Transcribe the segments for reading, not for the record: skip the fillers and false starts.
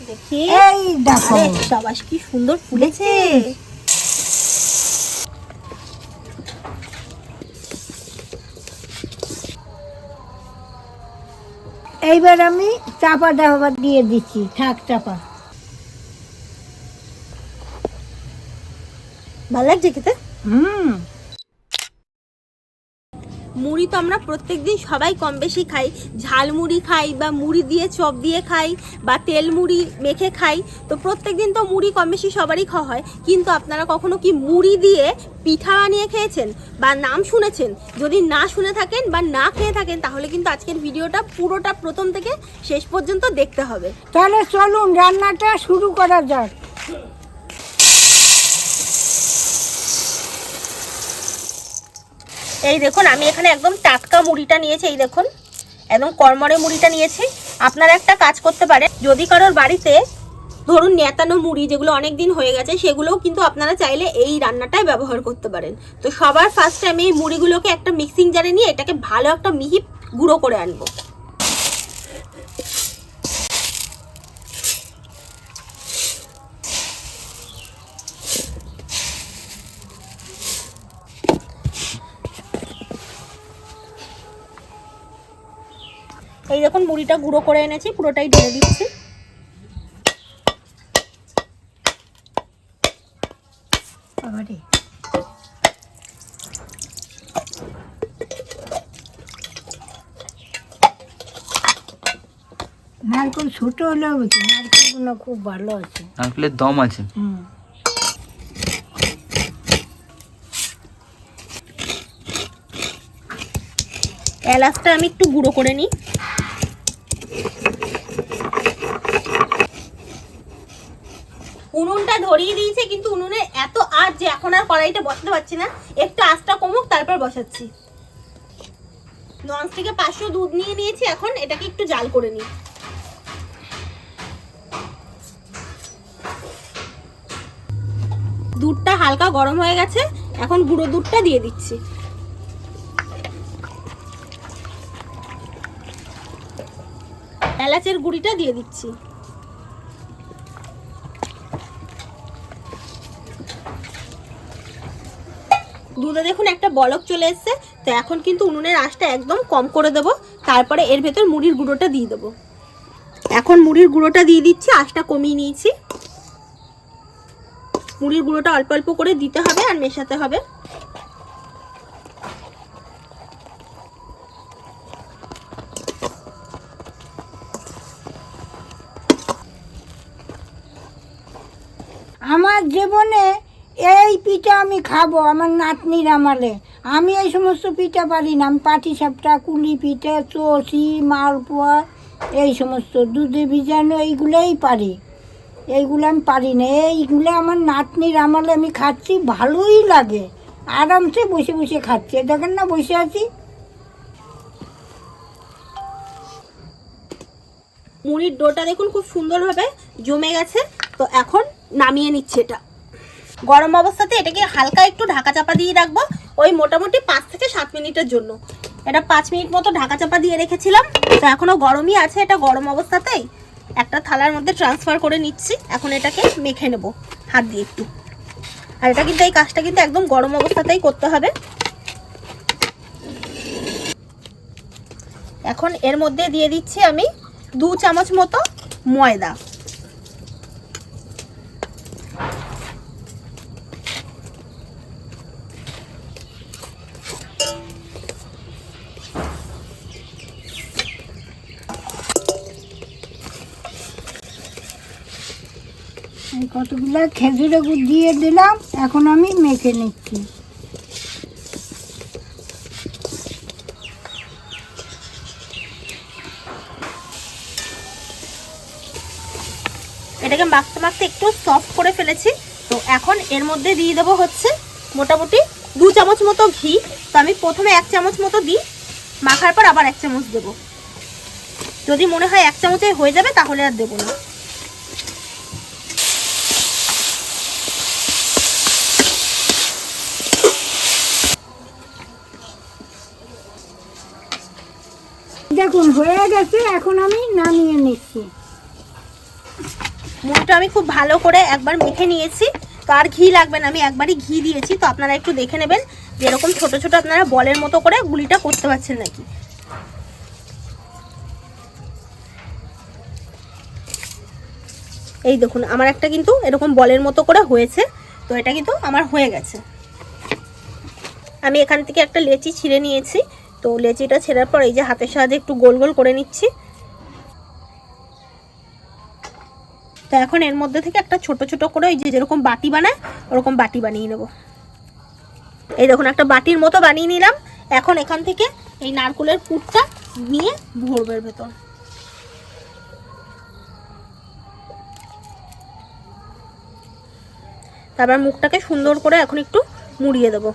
দেখি এই দেখো সাবাস কি সুন্দর ফুলেছে। এইবার আমি চাপা দিয়ে দিচ্ছি, থাক চাপা। ভালো লাগছে খেতে। মুড়ি তো আমরা প্রত্যেকদিন সবাই কম বেশি খাই, ঝাল মুড়ি খাই বা মুড়ি দিয়ে চপ দিয়ে খাই বা তেল মুড়ি মেখে খাই। তো প্রত্যেকদিন তো মুড়ি কম বেশি সবারই খাওয়া হয়, কিন্তু আপনারা কখনো কি মুড়ি দিয়ে পিঠা বানিয়ে খেয়েছেন বা নাম শুনেছেন? যদি না শুনে থাকেন বা না খেয়ে থাকেন তাহলে কিন্তু আজকের ভিডিওটা পুরোটা প্রথম থেকে শেষ পর্যন্ত দেখতে হবে। তাহলে চলুন রান্নাটা শুরু করা যাক। এই দেখুন আমি এখানে একদম টাটকা মুড়িটা নিয়েছি, এই দেখুন একদম কড়মড়ে মুড়িটা নিয়েছি। আপনারা একটা কাজ করতে পারেন, যদি কারোর বাড়িতে ধরুন নেতানো মুড়ি যেগুলো অনেক দিন হয়ে গেছে সেগুলোও কিন্তু আপনারা চাইলে এই রান্নাটাই ব্যবহার করতে পারেন। তো সবার ফার্স্টে আমি এই মুড়িগুলোকে একটা মিক্সিং জারে নিয়ে এটাকে ভালো একটা মিহি গুঁড়ো করে আনবো। এই দেখুন মুড়িটা গুঁড়ো করে এনেছি, পুরোটাই ঢেলে দিচ্ছি। নারকেল ছোট হলেও নারকেলগুলো খুব ভালো আছে, নারকেলের দম আছে। এলাচটা আমি একটু গুঁড়ো করে নিই। উনুনটা ধরিয়ে দিয়েছে, কিন্তু উনুনে এত আঁচ যে এখন আর কড়াইটা বসাতে পারছি না, একটু আঁচটা কমুক তারপর বসাচ্ছি। ননস্টিকে 500 দুধ নিয়ে নিয়েছি, এখন এটাকে একটু জাল করে নিই। দুধটা হালকা গরম হয়ে গেছে, এখন গুঁড়ো দুধটা দিয়ে দিচ্ছি। এলাচের গুঁড়িটা দিয়ে দিচ্ছি। দুধে দেখুন একটা বলক চলে এসছে, তো এখন কিন্তু উনুনের আঁচটা একদম কম করে দেব। তারপরে এর ভেতর মুড়ির গুঁড়োটা দিয়ে দেবো। এখন মুড়ির গুঁড়োটা দিয়ে দিচ্ছি, আঁচটা কমিয়ে নিয়েছি। মুড়ির গুঁড়োটা অল্প অল্প করে দিতে হবে আর মেশাতে হবে। আমার জীবনে এই পিঠা আমি খাবো আমার নাতনির আমালে। আমি এই সমস্ত পিঠা পারি না, আমি পাটিসাপটা, কুলি পিঠা, চষি, মালপোয়া, এই সমস্ত দুধে ভিজানো এইগুলোই পারি। এইগুলো আমি পারি না, এইগুলো আমার নাতনির আমালে আমি খাচ্ছি, ভালোই লাগে, আরামসে বসে বসে খাচ্ছি। দেখেন না বসে আছি। মুড়ির ডোটা দেখুন খুব সুন্দরভাবে জমে গেছে, তো এখন নামিয়ে নিচ্ছে। এটা গরম অবস্থাতে এটাকে হালকা একটু ঢাকা চাপা দিয়ে রাখবো, ওই মোটামুটি 5 থেকে 7 মিনিটের জন্য। এটা 5 মিনিট মতো ঢাকা চাপা দিয়ে রেখেছিলাম, তো এখনো গরমই আছে। এটা গরম অবস্থাতেই একটা থালার মধ্যে ট্রান্সফার করে নিচ্ছি। এখন এটাকে মেখে নেব হাত দিয়ে একটু। আর এটা কিন্তু এই কাজটা কিন্তু একদম গরম অবস্থাতেই করতে হবে। এখন এর মধ্যে দিয়ে দিচ্ছি আমি 2 চামচ মতো ময়দা। কতগুলো খেজুরের গুড় দিয়ে দিলাম, এখন আমি মেখে নিচ্ছি। এটাকে মাখতে মাখতে একটু সফট করে ফেলেছি, তো এখন এর মধ্যে দিয়ে দেবো হচ্ছে মোটামুটি 2 চামচ মতো ঘি। তো আমি প্রথমে 1 চামচ মতো দিই, মাখার পর আবার 1 চামচ দেবো। যদি মনে হয় 1 চামচে হয়ে যাবে তাহলে আর দেবো না। দেখুন হয়ে গেছে, এখন আমি নামিয়ে নিচ্ছি। মুড়িটা আমি খুব ভালো করে একবার মেখে নিয়েছি। তো আর ঘি লাগবে না, আমি একবারই ঘি দিয়েছি। তো আপনারা একটু দেখে নেবেন যে এরকম ছোট ছোট আপনারা বলের মতো করে গুলিটা করতে পারছেন নাকি। এই দেখুন আমার একটা কিন্তু এরকম বলের মতো করে হয়েছে। তো এটা কিন্তু আমার হয়ে গেছে। আমি এখান থেকে একটা লেচি ছিঁড়ে নিয়েছি। তো লেচিটা ছেঁড়ার পর এই যে হাতের সাহায্যে একটু গোল গোল করে নিচ্ছি। তো এখন এর মধ্যে থেকে একটা ছোট ছোট করে ওই যে যেরকম বাটি বানায় ওরকম বাটি বানিয়ে নেব। এই দেখুন একটা বাটির মতো বানিয়ে নিলাম। এখন এখান থেকে এই নারকেলের পুরটা নিয়ে ভরবে ভেতর। তারপর মুখটাকে সুন্দর করে এখন একটু মুড়িয়ে দেব।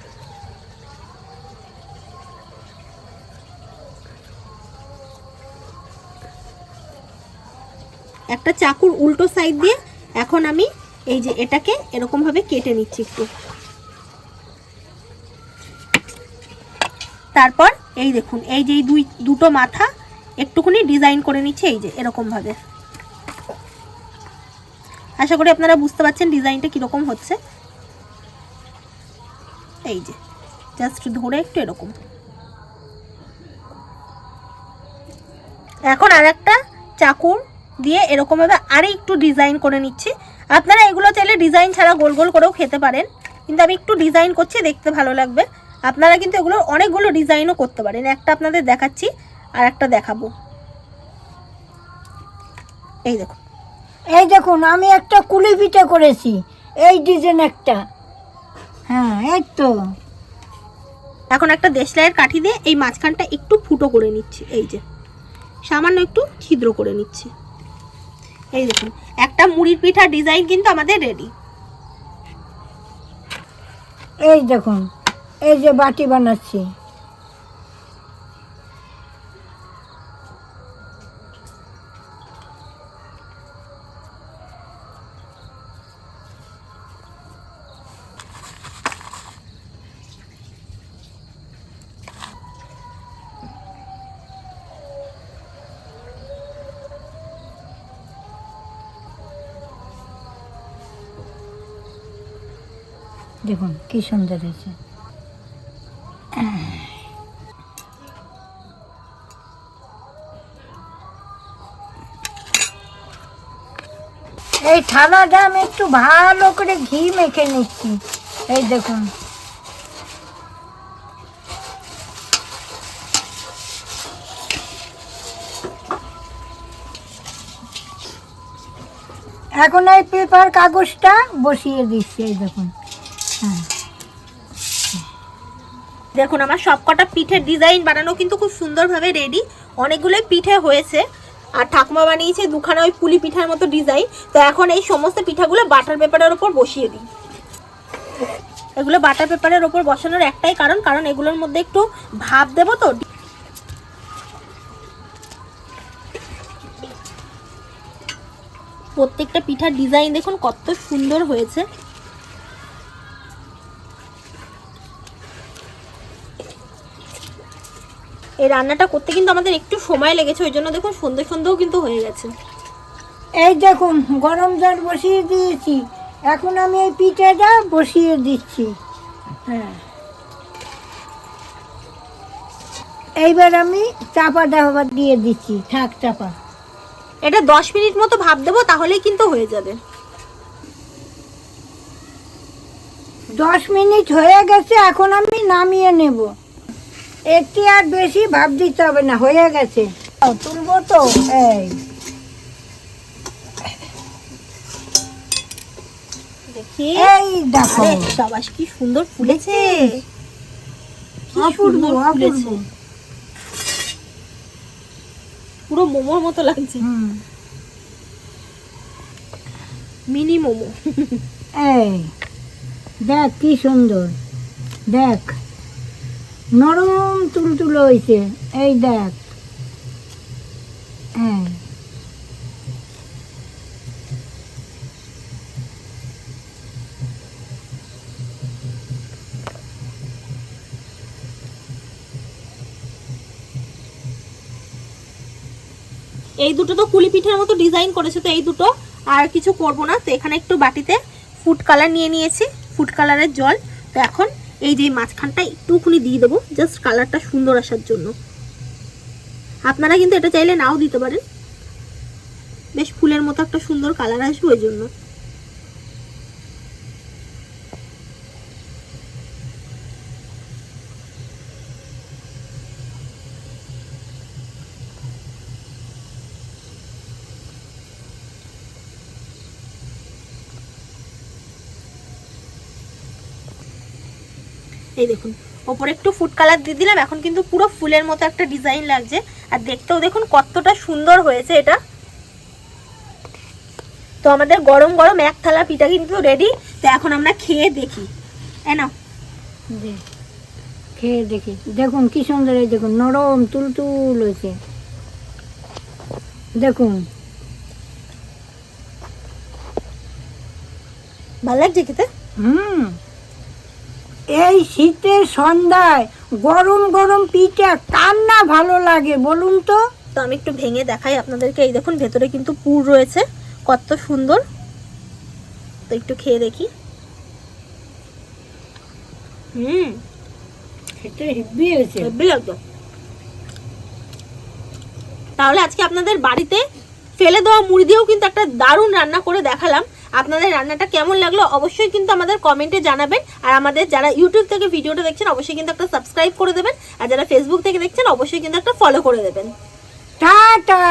একটা চাকুর উল্টো সাইড দিয়ে এখন আমি এই যে এটাকে এরকম ভাবে কেটে নিচ্ছি একটু। তারপর এই দেখুন এই যে দুটো মাথা একটুখানি ডিজাইন করে নিচ্ছে এই যে এরকম ভাবে। আশা করি আপনারা বুঝতে পারছেন ডিজাইনটা কিরকম হচ্ছে। এই যে জাস্ট ধরে একটু এরকম। এখন আর একটা চাকুর দিয়ে এরকম ভাবে আরো একটু ডিজাইন করে নিচ্ছি। আপনারা এগুলো চাইলে ডিজাইন ছাড়া গোল গোল করেও খেতে পারেন, কিন্তু আমি একটু ডিজাইন করছি, দেখতে ভালো লাগবে। আপনারা কিন্তু এগুলো অনেকগুলো ডিজাইনও করতে পারেন। একটা আপনাদের দেখাচ্ছি আর একটা দেখাবো। এই দেখুন এই দেখুন আমি একটা কুলি পিঠা করেছি, এই ডিজাইন একটা। হ্যাঁ এই তো। এখন একটা দেশলাইয়ের কাঠি দিয়ে এই মাঝখানটা একটু ফুটো করে নিচ্ছি। এই যে সামান্য একটু ছিদ্র করে নিচ্ছি। এই দেখুন একটা মুড়ির পিঠা ডিজাইন কিন্তু আমাদের রেডি। এই দেখুন এই যে বাটি বানাচ্ছি। দেখুন কি সুন্দর হয়েছে। এই থালাটা আমি একটু ভালো করে ঘি মেখে নিচ্ছি। এই দেখুন এখন এই পেপার কাগজটা বসিয়ে দিচ্ছি। এই দেখুন হ্যাঁ দেখুন আমার সবকটা পিঠের ডিজাইন বানানো কিন্তু খুব সুন্দরভাবে রেডি। অনেকগুলোই পিঠে হয়েছে আর ঠাকুমা বানিয়েছে দুখানা ওই পুলি পিঠার মতো ডিজাইন। তো এখন এই সমস্ত পিঠাগুলো বাটার পেপারের ওপর বসিয়ে দিই। এগুলো বাটার পেপারের ওপর বসানোর একটাই কারণ এগুলোর মধ্যে একটু ভাপ দেবো। তো প্রত্যেকটা পিঠার ডিজাইন দেখুন কত সুন্দর হয়েছে। এই রান্নাটা করতে কিন্তু আমাদের একটু সময় লেগেছে, ওই জন্য দেখুন সন্ধ্যেও কিন্তু হয়ে গেছে। এই দেখুন গরম জল বসিয়ে দিয়েছি, এখন আমি এই পিঠাটা বসিয়ে দিচ্ছি। হ্যাঁ এইবার আমি চাপা ডাবা দিয়ে দিচ্ছি। থাক চাপা। এটা 10 মিনিট মতো ভাপ দেবো, তাহলেই কিন্তু হয়ে যাবে। 10 মিনিট হয়ে গেছে, এখন আমি নামিয়ে নেব। একটু আর বেশি ভাপ দিতে হবে না, হয়ে গেছে। তুলবো তো। এই দেখি এই দেখো সবাই কি সুন্দর ফুলেছে। কি অপূর্ব সুন্দর ফুলেছে, অপূর্ব। পুরো মোমোর মতো লাগছে, মিনি মোমো। এই দেখ কি সুন্দর, দেখ নরম তুলতুলো হয়েছে। এই দেখ হ্যাঁ এই দুটো তো কুলি পিঠার মতো ডিজাইন করেছে, তো এই দুটো। আর কিছু করব না। তো এখানে একটু বাটিতে ফুড কালার নিয়ে নিয়েছি, ফুড কালারের জল। তো এখন এই যে মাঝখানটা একটুখানি দিয়ে দেবো, জাস্ট কালারটা সুন্দর আসার জন্য। আপনারা কিন্তু এটা চাইলে নাও দিতে পারেন, বেশ ফুলের মতো একটা সুন্দর কালার আসবে ওই জন্য। এই দেখুন ওপরে একটু ফুড কালার দিয়ে দিলাম, এখন কিন্তু পুরো ফুলের মতো একটা ডিজাইন লাগছে। আর দেখতেও দেখুন কতটা সুন্দর হয়েছে এটা। তো আমাদের গরম গরম এক থালা পিঠা কিন্তু রেডি। তো এখন আমরা খেয়ে দেখি। নাও খেয়ে দেখি, দেখুন কি সুন্দর, এই দেখুন নরম তুলতুল হয়েছে, দেখুন। ভালো লাগছে খেতে? এই শীতের সন্ধ্যায় গরম গরম পিঠা কার না ভালো লাগে বলুন তো? তো আমি একটু ভেঙে দেখাই আপনাদেরকে। এই দেখুন ভেতরে কিন্তু পুর রয়েছে, কত সুন্দর। তো একটু খেয়ে দেখি। খেতে হেব্বি হয়েছে, হেব্বি লাগতো। তাহলে আজকে আপনাদের বাড়িতে ফেলে দেওয়া মুড়ি দিয়েও কিন্তু একটা দারুণ রান্না করে দেখালাম। আপনাদের রান্নাটা কেমন লাগলো অবশ্যই কিন্তু আমাদের কমেন্টে জানাবেন। আর আমাদের যারা ইউটিউব থেকে ভিডিওটা দেখছেন অবশ্যই কিন্তু একটা সাবস্ক্রাইব করে দেবেন, আর যারা ফেসবুক থেকে দেখছেন অবশ্যই কিন্তু একটা ফলো করে দেবেন। টাটা।